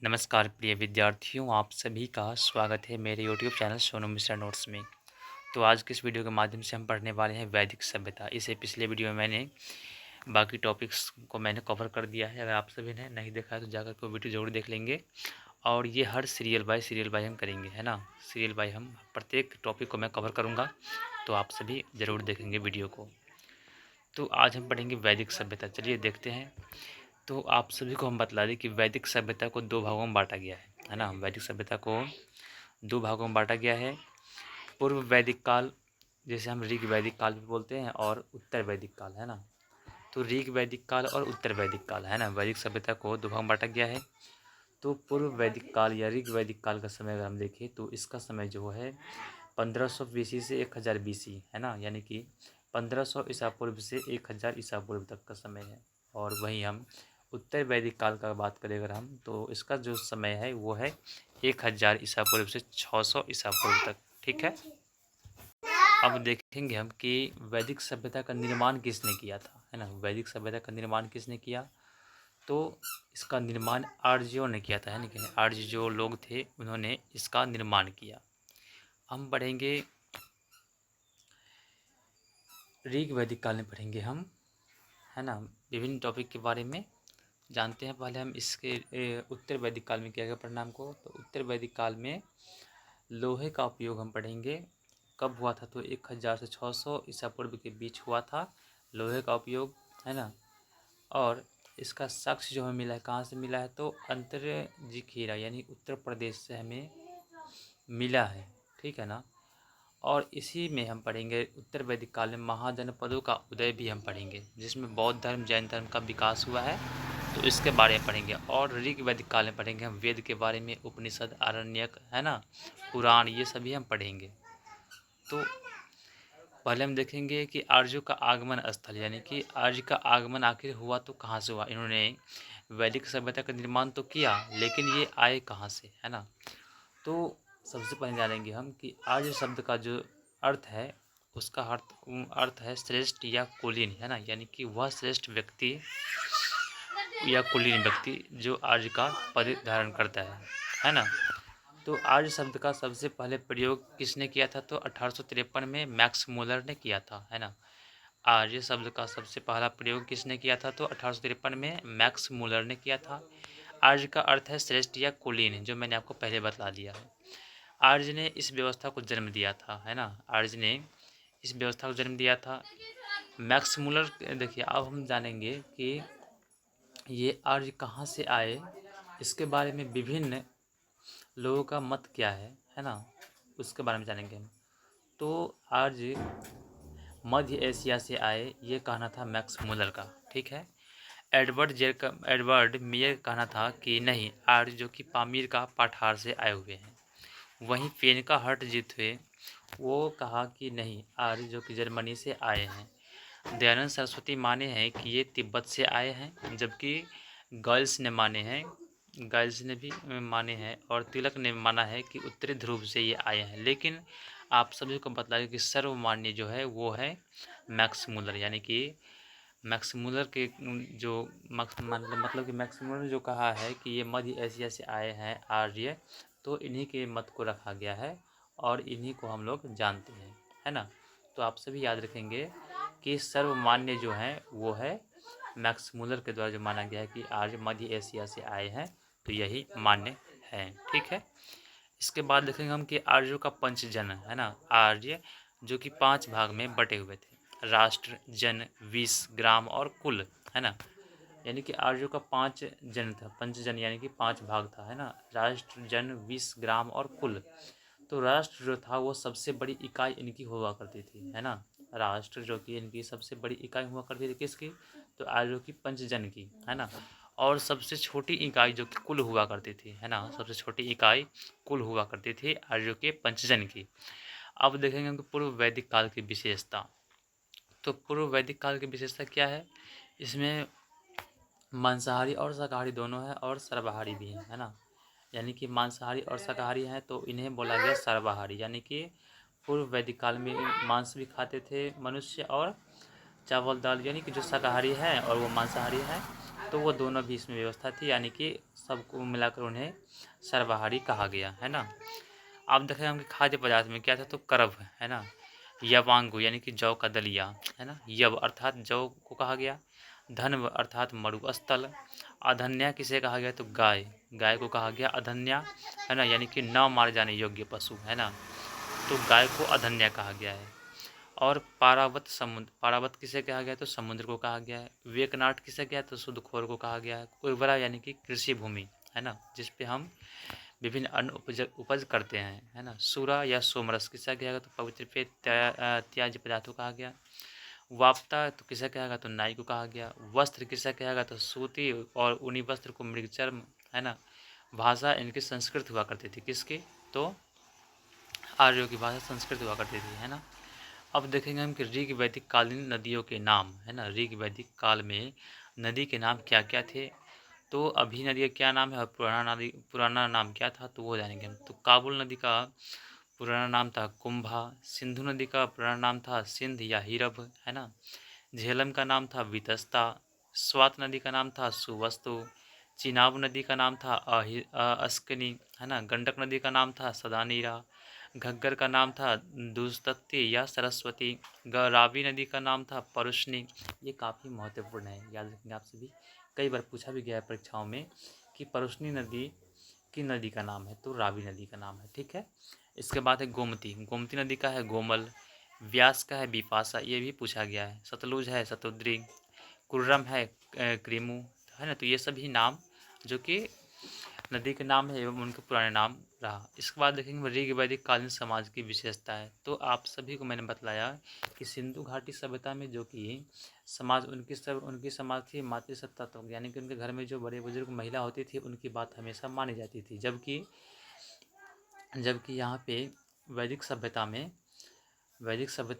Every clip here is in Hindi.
नमस्कार प्रिय विद्यार्थियों, आप सभी का स्वागत है मेरे YouTube channel Sonu Mishra notes में। तो आज के इस वीडियो के माध्यम से हम पढ़ने वाले हैं वैदिक सभ्यता। इसे पिछले वीडियो में मैंने बाकी टॉपिक्स को मैंने कवर कर दिया है। अगर आप सभी ने नहीं देखा है तो जाकर को वीडियो ज़रूर देख लेंगे। और ये हर सीरियल बाय हम करेंगे, है ना। सीरियल बाय हम प्रत्येक टॉपिक को मैं कवर करूँगा, तो आप सभी ज़रूर देखेंगे वीडियो को। तो आज हम पढ़ेंगे वैदिक सभ्यता। चलिए देखते हैं। तो आप सभी को हम बतला दें कि वैदिक सभ्यता को दो भागों में बांटा गया है ना। वैदिक सभ्यता को दो भागों में बांटा गया है। पूर्व वैदिक काल, जैसे हम ऋग वैदिक काल भी बोलते हैं, और उत्तर वैदिक काल, है ना। तो ऋग वैदिक काल और उत्तर वैदिक काल, है ना। वैदिक सभ्यता को दो भाग में बांटा गया है। तो पूर्व वैदिक काल या ऋग वैदिक काल का समय अगर हम देखें तो इसका समय जो है 1500 BC से 1000 BC, है ना। यानी कि 1500 ईसा पूर्व से 1000 ईसा पूर्व तक का समय है। और वहीं हम उत्तर वैदिक काल का बात करें अगर हम, तो इसका जो समय है वो है 1000 ईसा पूर्व से 600 ईसा पूर्व तक। ठीक है। अब देखेंगे हम कि वैदिक सभ्यता का निर्माण किसने किया था, है ना। वैदिक सभ्यता का निर्माण किसने किया, तो इसका निर्माण आर्यों ने किया था, है ना। कि आर्य जो लोग थे उन्होंने इसका निर्माण किया। हम पढ़ेंगे ऋग वैदिक काल में पढ़ेंगे हम, है ना। विभिन्न टॉपिक के बारे में जानते हैं। पहले हम इसके उत्तर वैदिक काल में किया गया परिणाम को। तो उत्तर वैदिक काल में लोहे का उपयोग हम पढ़ेंगे। कब हुआ था, तो 1000 से 600 ईसा पूर्व के बीच हुआ था लोहे का उपयोग, है ना। और इसका साक्ष्य जो हमें मिला है, कहाँ से मिला है, तो अंतरजिखीरा यानी उत्तर प्रदेश से हमें मिला है। ठीक है ना। और इसी में हम पढ़ेंगे उत्तर वैदिक काल में महाजनपदों का उदय भी हम पढ़ेंगे, जिसमें बौद्ध धर्म जैन धर्म का विकास हुआ है, तो इसके बारे में पढ़ेंगे। और ऋग वैदिक काल में पढ़ेंगे हम वेद के बारे में, उपनिषद, आरण्यक, है ना, पुराण, ये सभी हम पढ़ेंगे। तो पहले हम देखेंगे कि आर्यों का आगमन स्थल, यानी कि आर्य का आगमन आखिर हुआ तो कहाँ से हुआ। इन्होंने वैदिक सभ्यता का निर्माण तो किया, लेकिन ये आए कहाँ से, है ना। तो सबसे पहले जानेंगे हम कि आर्य शब्द का जो अर्थ है, उसका अर्थ है श्रेष्ठ या कुलीन, है ना। यानी कि वह श्रेष्ठ व्यक्ति या कुलीन व्यक्ति जो आर्य का पद धारण करता है ना। तो आर्य शब्द का सबसे पहले प्रयोग किसने किया था, तो 1853 में मैक्स मूलर ने किया था, है ना। आर्य शब्द का सबसे पहला प्रयोग किसने किया था, तो 1853 में मैक्स मूलर ने किया था। आर्य का अर्थ है श्रेष्ठ या कुलीन, जो मैंने आपको पहले बता दिया है। आर्य ने इस व्यवस्था को जन्म दिया था, है ना। आर्य ने इस व्यवस्था को जन्म दिया था। मैक्स मूलर, देखिए अब हम जानेंगे कि ये आर्य कहाँ से आए, इसके बारे में विभिन्न लोगों का मत क्या है ना, उसके बारे में जानेंगे हम। तो आर्य मध्य एशिया से आए, ये कहना था मैक्स मूलर का। ठीक है। एडवर्ड मेयर का कहना था कि नहीं, आर्य जो कि पामीर का पठार से आए हुए हैं। वहीं फेनका हट जो थे, वो कहा कि नहीं, आर्य जो कि जर्मनी से आए हैं। दयानंद सरस्वती माने हैं कि ये तिब्बत से आए हैं, जबकि गर्ल्स ने भी माने हैं, और तिलक ने माना है कि उत्तरी ध्रुव से ये आए हैं। लेकिन आप सभी को बता दें कि सर्वमान्य जो है वो है मैक्स मूलर, यानी कि मैक्स मूलर के जो मतलब कि मैक्स मूलर ने जो कहा है कि ये मध्य एशिया से आए हैं आर्य, तो इन्हीं के मत को रखा गया है और इन्हीं को हम लोग जानते हैं, है ना। तो आप सभी याद रखेंगे कि सर्वमान्य जो है वो है मैक्स मूलर के द्वारा जो माना गया है कि आर्य मध्य एशिया से आए हैं, तो यही मान्य है। ठीक है। इसके बाद देखेंगे हम कि आर्यों का पंचजन, है ना। आर्य जो कि 5 भाग में बटे हुए थे, राष्ट्र, जन, विष, ग्राम और कुल, है ना। यानी कि आर्यों का 5 जन था, पंचजन यानी कि 5 भाग था, है ना। राष्ट्र, जन, विष, ग्राम और कुल। तो राष्ट्र जो था वो सबसे बड़ी इकाई इनकी हुआ करती थी, है ना। राष्ट्र जो कि इनकी सबसे बड़ी इकाई हुआ करती थी, किसकी, तो आर्यों की पंचजन की, है ना। और सबसे छोटी इकाई जो कि कुल हुआ करती थी, है ना, सबसे छोटी इकाई कुल हुआ करती थी आर्यों के पंचजन की। अब देखेंगे हम पूर्व वैदिक काल की विशेषता। तो पूर्व वैदिक काल की विशेषता क्या है, इसमें मांसाहारी और शाकाहारी दोनों है, और सर्वाहारी भी है ना। यानी कि मांसाहारी और शाकाहारी हैं, तो इन्हें बोला गया सर्वाहारी। यानी कि पूर्व वैदिक काल में मांस भी खाते थे मनुष्य, और चावल दाल, यानी कि जो शाकाहारी है और वो मांसाहारी है, तो वो दोनों भी इसमें व्यवस्था थी, यानी कि सबको मिलाकर उन्हें सर्वाहारी कहा गया, है ना। अब देखें हम कि खाद्य पदार्थ में क्या था, तो करभ, है ना। यवांगु यानी कि जौ का दलिया, है ना। यव अर्थात जौ को कहा गया। धन्व अर्थात मरुस्थल। अधन्या किसे कहा गया, तो गाय, गाय को कहा गया अधन्या, है ना, यानी कि न मारे जाने योग्य पशु, है ना। तो गाय को अधन्या कहा गया है। और पारावत समुद्र, पारावत किसे कहा गया, तो समुद्र को कहा गया है। वेकनाट किसे कहा, तो सूदखोर को कहा गया है। उर्वरा यानी कि कृषि भूमि, है ना, जिसपे हम विभिन्न अन्न उपज करते हैं, है ना। सूरा या सोमरस किसे कहा गया, तो पवित्र पे त्याज्य पदार्थों कहा गया। वाप्ता तो किसे कहा गया, तो नाई को कहा गया। वस्त्र किसे कहा गया, तो सूती और ऊनी वस्त्र को मृगचर्म, है ना। भाषा इनकी संस्कृत हुआ करती थी, किसकी, तो आर्यों की भाषा संस्कृत हुआ करती थी, है ना। अब देखेंगे हम कि ऋग वैदिक कालीन नदियों के नाम, है ना। ऋग वैदिक काल में नदी के नाम क्या क्या थे, तो अभी नदी का क्या नाम है और पुराना नाम क्या था, तो वो जानेंगे हम। तो काबुल नदी का पुराना नाम था कुंभा। सिंधु नदी का पुराना नाम था सिंध या हीरभ, है ना। झेलम का नाम था वितस्ता। स्वात नदी का नाम था सुवस्तु। चिनाब नदी का नाम था अस्कनी, है ना। गंडक नदी का नाम था सदानीरा। घग्गर का नाम था दुस्तत्ती या सरस्वती। रावी नदी का नाम था परुष्णी। ये काफ़ी महत्वपूर्ण है, याद रखेंगे आप सभी। कई बार पूछा भी गया है परीक्षाओं में कि परुष्णी नदी की नदी का नाम है, तो रावी नदी का नाम है, ठीक है। इसके बाद है गोमती, गोमती नदी का है गोमल। व्यास का है बिपाशा, ये भी पूछा गया है। सतलुज है शतुद्री। कुर्रम है क्रीमू, है ना। तो ये सभी नाम जो कि नदी के नाम है एवं उनके पुराने नाम रहा। इसके बाद देखेंगे ऋग वैदिक कालीन समाज की विशेषता है। तो आप सभी को मैंने बतलाया कि सिंधु घाटी सभ्यता में जो कि समाज उनकी समाज थी मातृसत्तात्मक, यानी कि उनके घर में जो बड़े बुजुर्ग महिला होती थी उनकी बात हमेशा मानी जाती थी। जबकि यहाँ पे वैदिक सभ्यता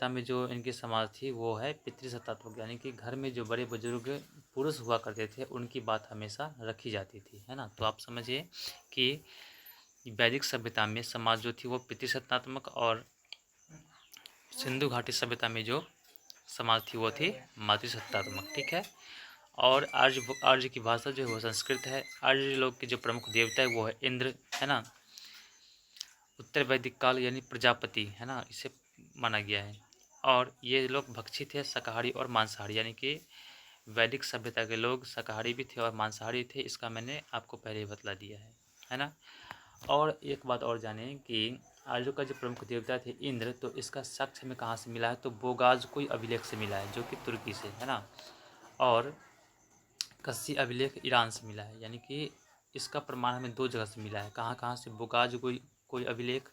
में जो इनकी समाज थी वो है पितृसत्तात्मक, यानी कि घर में जो बड़े बुजुर्ग पुरुष हुआ करते थे उनकी बात हमेशा रखी जाती थी, है ना। तो आप समझिए कि वैदिक सभ्यता में समाज जो थी वो पितृसत्तात्मक, और सिंधु घाटी सभ्यता में जो समाज थी वो थी मातृसत्तात्मक, ठीक है। और आर्य की भाषा जो है वो संस्कृत है। आर्य लोग के जो प्रमुख देवता है वो है इंद्र, है ना। उत्तर वैदिक काल यानी प्रजापति, है ना, इसे माना गया है। और ये लोग भक्षी थे, शाकाहारी और मांसाहारी, यानी कि वैदिक सभ्यता के लोग शाकाहारी भी थे और मांसाहारी थे, इसका मैंने आपको पहले ही बतला दिया है ना। और एक बात और जाने कि आर्यों का जो प्रमुख देवता थे इंद्र, तो इसका साक्ष्य में कहाँ से मिला है, तो बोगाज कोई अभिलेख से मिला है जो कि तुर्की से, है ना। और कस्सी अभिलेख ईरान से मिला है, यानी कि इसका प्रमाण हमें दो जगह से मिला है। कहाँ कहाँ से, बोगाज कोई अभिलेख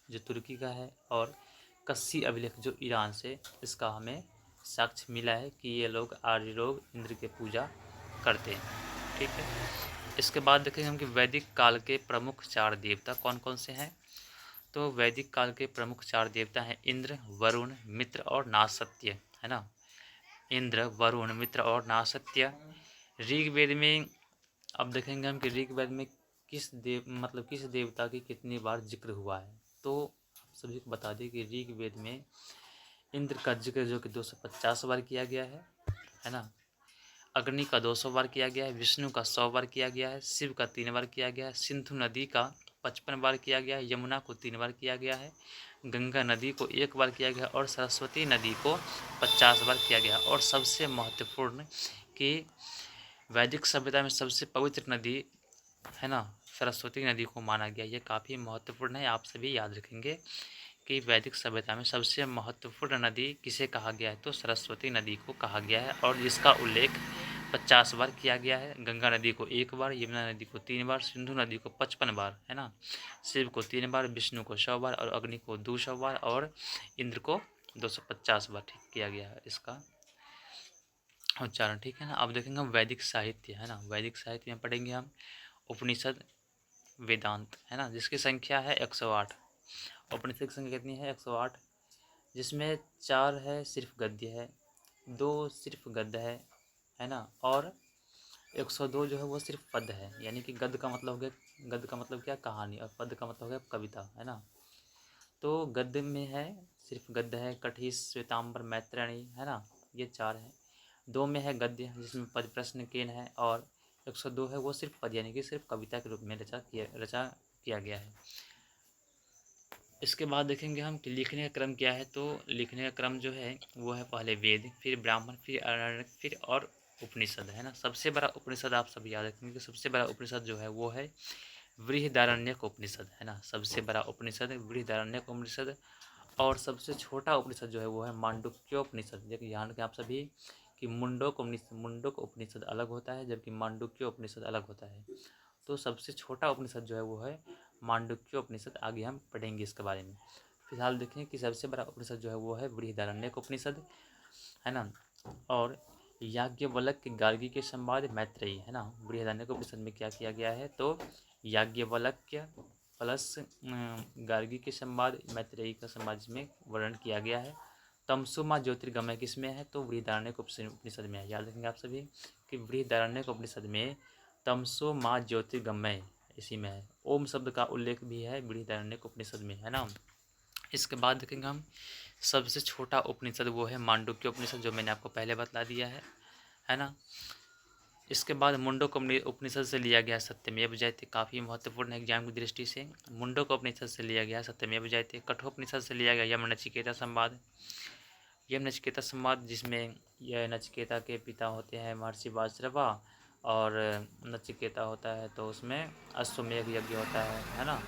जो तुर्की का है, और कस्सी अभिलेख जो ईरान से, इसका हमें साक्ष्य मिला है कि ये लोग आर्य लोग इंद्र की पूजा करते हैं, ठीक है। इसके बाद देखेंगे हम कि वैदिक काल के प्रमुख चार देवता कौन कौन से हैं। तो वैदिक काल के प्रमुख चार देवता हैं इंद्र, वरुण, मित्र और नासत्य, है ना। इंद्र, वरुण, मित्र और नासत्य। ऋग्वेद में अब देखेंगे हम कि ऋग्वेद में किस देवता की कितनी बार जिक्र हुआ है। तो आप सभी को बता दें कि ऋग्वेद में इंद्र का जिक्र जो कि 250 बार किया गया है ना। अग्नि का 200 बार किया गया है, विष्णु का 100 बार किया गया है, शिव का 3 बार किया गया है, सिंधु नदी का 55 बार किया गया है, यमुना को 3 बार किया गया है, गंगा नदी को 1 बार किया गया, और सरस्वती नदी को 50 बार किया गया। और सबसे महत्वपूर्ण कि वैदिक सभ्यता में सबसे पवित्र नदी, है ना, सरस्वती नदी को माना गया। ये काफ़ी महत्वपूर्ण है, आप सभी याद रखेंगे कि वैदिक सभ्यता में सबसे महत्वपूर्ण नदी किसे कहा गया है, तो सरस्वती नदी को कहा गया है, और जिसका उल्लेख 50 बार किया गया है। गंगा नदी को 1 बार, यमुना नदी को 3 बार, सिंधु नदी को 55 बार, है ना, शिव को 3 बार, विष्णु को 100 बार, और अग्नि को 200 बार, और इंद्र को 250 बार ठीक किया गया है इसका उच्चारण, ठीक है ना। अब देखेंगे हम वैदिक साहित्य, है ना। वैदिक साहित्य में पढ़ेंगे हम उपनिषद, वेदांत, है ना, जिसकी संख्या है 108। उपनिषद की संख्या कितनी है, 108, जिसमें 4 है सिर्फ गद्य है, 2 सिर्फ गद्य है ना, और 102 जो है वो सिर्फ पद है। यानी कि गद्य का मतलब हो गया, गद्य का मतलब क्या, कहानी, और पद का मतलब हो गया कविता, है ना। तो गद्य में है सिर्फ गद्य है, कठिस, श्वेतांबर, मैत्रेयणी, है ना, ये 4 है। 2 में है गद्य जिसमें पद प्रश्न केन है, और 102 है वो सिर्फ पद यानी कि सिर्फ कविता के रूप में रचा किया गया है। इसके बाद देखेंगे हम कि लिखने का क्रम क्या है। तो लिखने का क्रम जो है वो है पहले वेद, फिर ब्राह्मण, फिर आरण्यक, फिर और उपनिषद, है ना। सबसे बड़ा उपनिषद आप सब याद रखेंगे कि सबसे बड़ा उपनिषद जो है वो है बृहदारण्यक उपनिषद, है ना। सबसे बड़ा उपनिषद बृहदारण्यक उपनिषद, और सबसे छोटा उपनिषद जो है वो है मांडुक्योपनिषद। देखिए ध्यान रखें आप सभी कि मुंडक उपनिषद अलग होता है जबकि मांडुक्य उपनिषद अलग होता है। तो सबसे छोटा उपनिषद जो है वो है मांडुक्य उपनिषद। आगे हम पढ़ेंगे इसके बारे में। फिलहाल देखें कि सबसे बड़ा उपनिषद जो है वो है बृहदारण्यक उपनिषद, है ना। और याज्ञवल्क्य गार्गी के संवाद मैत्रेयी, है ना। बृहदारण्यक उपनिषद में क्या किया गया है, तो याज्ञवल्क्य प्लस गार्गी के संवाद, मैत्रेयी का संवाद इसमें वर्णन किया गया है। तमसो माँ ज्योतिर्गमय किसमें है, तो बृहदारण्यक उपनिषद में है। याद रखेंगे आप सभी कि बृहदारण्यक उपनिषद में तमसो माँ ज्योतिर्गमय इसी में है। ओम शब्द का उल्लेख भी है बृहदारण्यक उपनिषद में, है ना। इसके बाद देखेंगे हम सबसे छोटा उपनिषद वो है मांडुक्य उपनिषद, जो मैंने आपको पहले बता दिया है ना। इसके बाद मुंडक उपनिषद से लिया गया सत्यमेव जयते, काफ़ी महत्वपूर्ण है एग्जाम की दृष्टि से। मुंडक उपनिषद से लिया गया सत्यमेव जयते। कठोपनिषद से लिया गया यम नचिकेता संवाद। यम नचिकेता संवाद जिसमें यह नचिकेता के पिता होते हैं महर्षि वाजश्रवा, और नचिकेता होता है तो उसमें अश्वमेघ यज्ञ होता है ना।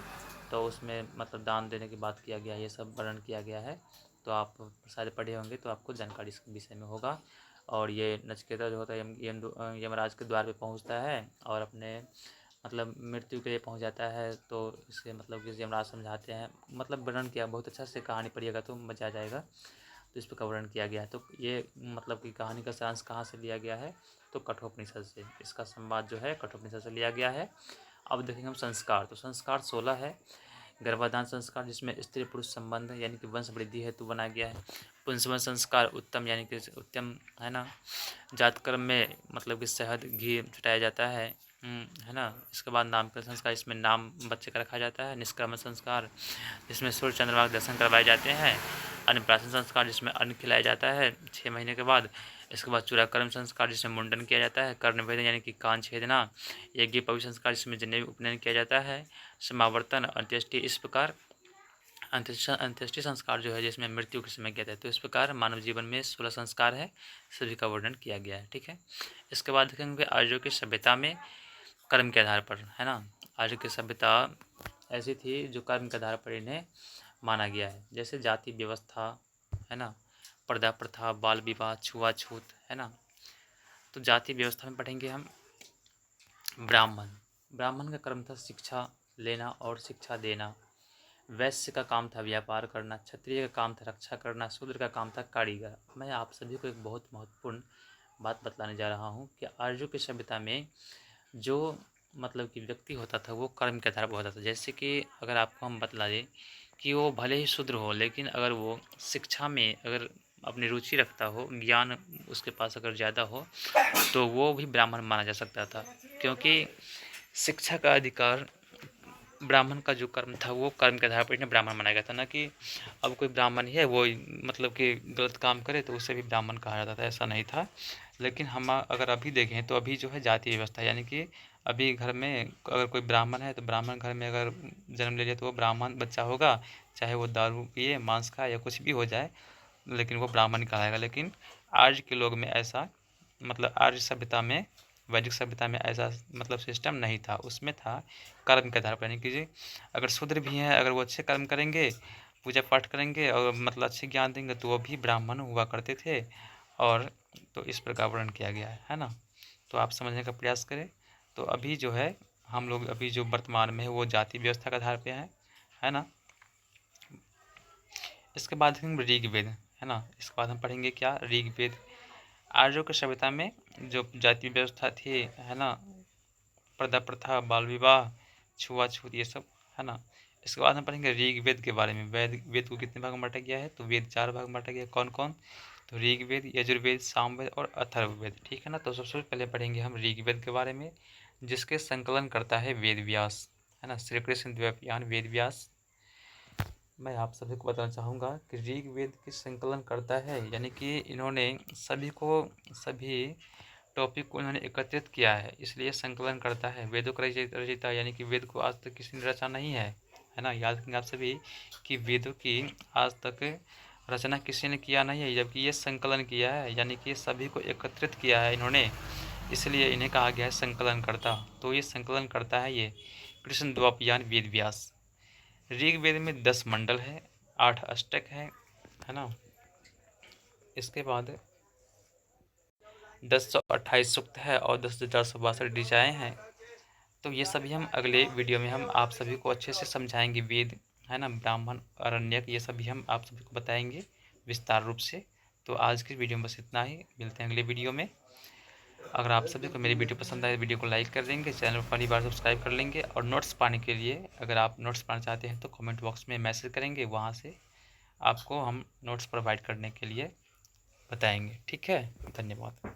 तो उसमें मतलब दान देने की बात किया गया, ये सब वर्णन किया गया है। तो आप शायद पढ़े होंगे तो आपको जानकारी इस विषय में होगा। और ये नचिकेता जो होता है यमराज के द्वार पे पहुंचता है और अपने मतलब मृत्यु के लिए पहुंच जाता है। तो इसके मतलब कि यमराज समझाते हैं, मतलब वर्णन किया बहुत अच्छा से, कहानी पढ़िएगा तो मजा आ जाएगा। तो इस प्रकार वर्णन किया गया है। तो ये मतलब कि कहानी का सारांश कहाँ से लिया गया है, तो कठोपनिषद से। इसका संवाद जो है कठोपनिषद से लिया गया है। अब देखेंगे हम संस्कार। तो संस्कार 16 है। गर्भाधान संस्कार जिसमें स्त्री पुरुष संबंध यानी कि वंश वृद्धि हेतु बनाया गया है। पुंसवन संस्कार उत्तम यानी कि उत्तम, है ना। जात कर्म में मतलब कि शहद घी छुटाया जाता है, है ना। इसके बाद नामकरण संस्कार, इसमें नाम बच्चे का रखा जाता है। निष्क्रमण संस्कार जिसमें सूर्य चंद्रमा के दर्शन करवाए जाते हैं। अन्नप्राशन संस्कार जिसमें अन्न खिलाया जाता है 6 महीने के बाद। इसके बाद चूड़ाकर्म संस्कार जिसमें मुंडन किया जाता है। कर्णभेदन यानी कि कान छेदना। यज्ञ पवित्र संस्कार जिसमें जनेऊ उपनयन किया जाता है। समावर्तन अंत्येष्टि, इस प्रकार अंत्येष्टि संस्कार जो है जिसमें मृत्यु के समय किया जाता है। तो इस प्रकार मानव जीवन में 16 संस्कार है, सभी का वर्णन किया गया है, ठीक है। इसके बाद देखेंगे आर्यों की सभ्यता में कर्म के आधार पर, है ना। आर्यों की सभ्यता ऐसी थी जो कर्म के आधार पर इन्हें माना गया है। जैसे जाति व्यवस्था, है ना, पर्दा प्रथा, बाल विवाह, छुआछूत, है ना। तो जाति व्यवस्था में पढ़ेंगे हम ब्राह्मण। ब्राह्मण का कर्म था शिक्षा लेना और शिक्षा देना। वैश्य का काम था व्यापार करना। क्षत्रिय का काम था रक्षा करना। शूद्र का काम था कारीगर। मैं आप सभी को एक बहुत महत्वपूर्ण बात बतलाने जा रहा हूँ कि आर्यों की सभ्यता में जो मतलब कि व्यक्ति होता था वो कर्म के आधार पर होता था। जैसे कि अगर आपको हम बतला दें कि वो भले ही शूद्र हो, लेकिन अगर वो शिक्षा में अगर अपनी रुचि रखता हो, ज्ञान उसके पास अगर ज़्यादा हो, तो वो भी ब्राह्मण माना जा सकता था। क्योंकि शिक्षा का अधिकार, ब्राह्मण का जो कर्म था वो कर्म के आधार पर इन्हें ब्राह्मण माना गया था। ना कि अब कोई ब्राह्मण है वो मतलब कि गलत काम करे तो उसे भी ब्राह्मण कहा जाता था, ऐसा नहीं था। लेकिन हम अगर अभी देखें तो अभी जो है जाति व्यवस्था, यानी कि अभी घर में अगर कोई ब्राह्मण है तो ब्राह्मण घर में अगर जन्म ले लिया तो वो ब्राह्मण बच्चा होगा, चाहे वो दारू पिए, मांस खाए या कुछ भी हो जाए, लेकिन वो ब्राह्मण कहलाएगा। लेकिन आज के लोग में ऐसा मतलब आर्य सभ्यता में, वैदिक सभ्यता में ऐसा मतलब सिस्टम नहीं था। उसमें था कर्म के आधार पर, यानी कि अगर शूद्र भी हैं, अगर वो अच्छे कर्म करेंगे, पूजा पाठ करेंगे और मतलब अच्छे ज्ञान देंगे तो वो भी ब्राह्मण हुआ करते थे। और तो इस प्रकार वर्णन किया गया है ना। तो आप समझने का प्रयास करें। तो अभी जो है हम लोग अभी जो वर्तमान में है वो जाति व्यवस्था के आधार पे है ना। इसके बाद हम ऋग्वेद, है ना। इसके बाद हम पढ़ेंगे क्या, ऋग्वेद। आर्यों की सभ्यता में जो जाति व्यवस्था थी, है ना, पर्दा प्रथा, बाल विवाह, छुआछूत, ये सब, है ना। इसके बाद हम पढ़ेंगे ऋग्वेद के बारे में। वेद को कितने भाग में बांटा गया है, तो वेद 4 भाग में बांटा गया है। कौन कौन, तो ऋग्वेद, यजुर्वेद, सामवेद और अथर्ववेद, ठीक है ना। तो सबसे पहले पढ़ेंगे हम ऋग्वेद के बारे में, जिसके संकलन करता है वेद व्यास, है ना। श्री कृष्ण द्वैपायन वेद व्यास मैं आप सभी को बताना चाहूँगा कि ऋग्वेद की संकलन करता है, यानी कि इन्होंने सभी टॉपिक को इन्होंने एकत्रित किया है, इसलिए संकलन करता है। वेदों का रचयिता, यानी कि वेद को आज तक किसी ने रचा नहीं है ना। याद रखेंगे आप सभी कि वेदों की आज तक रचना किसी ने किया नहीं है, जबकि ये संकलन किया है, यानी कि सभी को एकत्रित किया है इन्होंने, इसलिए इन्हें कहा गया है संकलन करता। तो ये संकलन करता है ये कृष्ण द्वैपायन वेद व्यास। ऋग्वेद में 10 मंडल है, 8 अष्टक है ना। इसके बाद 1028 सूक्त है और 10,462 ऋचाएँ हैं। तो ये सभी हम अगले वीडियो में हम आप सभी को अच्छे से समझाएंगे। वेद है ना, ब्राह्मण, आरण्यक, ये सभी हम आप सभी को बताएंगे विस्तार रूप से। तो आज की वीडियो में बस इतना ही, मिलते हैं अगले वीडियो में। अगर आप सभी को मेरी वीडियो पसंद आए वीडियो को लाइक कर देंगे, चैनल को पहली बार सब्सक्राइब कर लेंगे, और नोट्स पाने के लिए अगर आप नोट्स पाना चाहते हैं तो कमेंट बॉक्स में मैसेज करेंगे, वहाँ से आपको हम नोट्स प्रोवाइड करने के लिए बताएंगे। ठीक है, धन्यवाद।